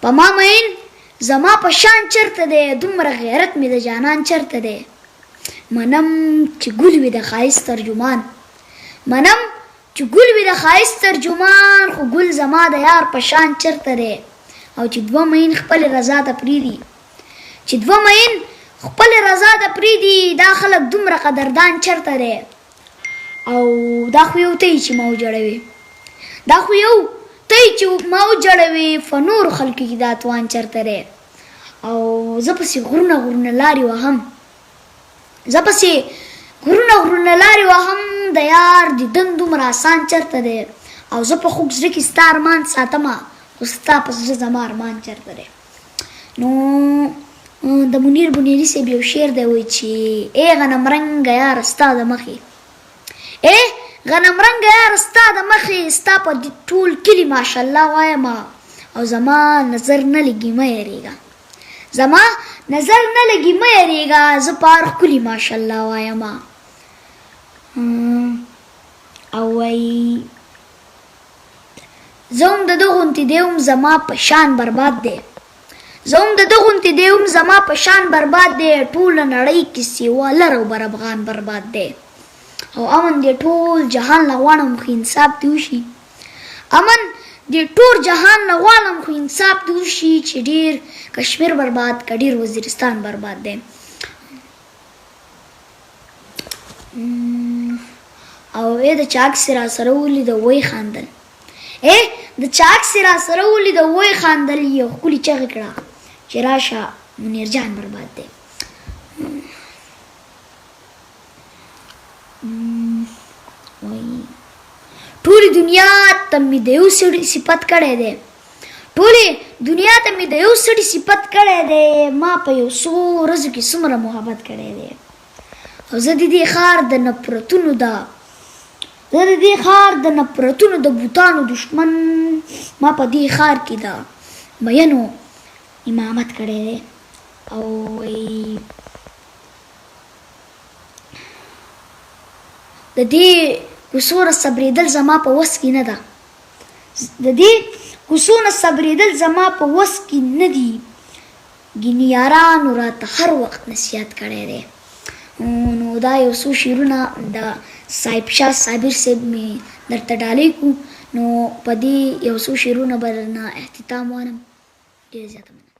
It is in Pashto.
په ما مین زما په شان چرته دی دومره غیرت مې د جانان چرته دی منم چې ګل وي د ښایست ترجمان منم چې ګل وي د ښایست ترجمان خو ګل زما د یار په شان چرته دی او چې دوه مین خپل رضا ته پریدي چې دوه مین خپل رضا ته پریدي دا خلک دومره قدردان چرته دی او دا خو یو تی چې ما وجړوي دا خو یو تی چې ما وجړوي په نورو خلکو کې دا توان چرته دی او زه پسې غرونه غرونه لارې وهم زه پسې غرونه غرونه لارې وهم د یار دیدن دومره آسان چرته دی او زه په خوږ زړه کې ستا ارمان ساتمه خو ستا په زړه زما ارمان چرته دی نو د منیر بنیری صاحب یو شعر دی وایي چې ای غنم رنګه یاره ستا د مخې ای غنم رنګه یاره ستا د مخې ستا په ټول کلي ماشاءالله وایم او زما نظر نه لګي مه یېرېږه زما نظر نه لګي مه یېرېږه زه په هر ښکلي ماشاءالله وایم او وایي زه هم د ده غوندې دی هم زما په شان برباد دی زه هم د ده غوندې دی هم زما په شان برباد دی ټوله نړۍ کې سیوا لر او بر افغان برباد دی او امن دی ټول جهان نه غواړم خو انصاف دې وشي امن دی ټول جهان نه غواړم خو انصاف دې وشي چې ډېر کشمیر برباد که ډېر وزیرستان برباد دی او ای د چا عکس را سره ولیده وی خاندل ای د چا عکس را سره ولیده وی خاندل یو ښکلې چغې کړه چې راشه منیر جان برباد دی ټولې دنیا ته مې د یو سړي صفت کړی دی ټولې دنیا ته مې د یو سړي صفت کړی دی ما په یو څو ورځو کې څومره محبت کړی دی او زه د دې ښار د نفرتونو زه د دې ښار د نفرتونو د بوتانو دشمن ما په دې ښار کې د مینو امامت کړی دی او د دې کوڅو نه صبرېدل زما په وس کې نه ده د دې کوڅو نه صبرېدل زما په وس کې نه دي ګینې یارانو راته هر وخت نصیحت کړی دی نو دا یو څو شعرونه د صاحب شاه صابر صاحب مې درته ډالۍ کړو نو په دې یو څو شعرونه به درنه اختتام وانم ډېره زیاته مننه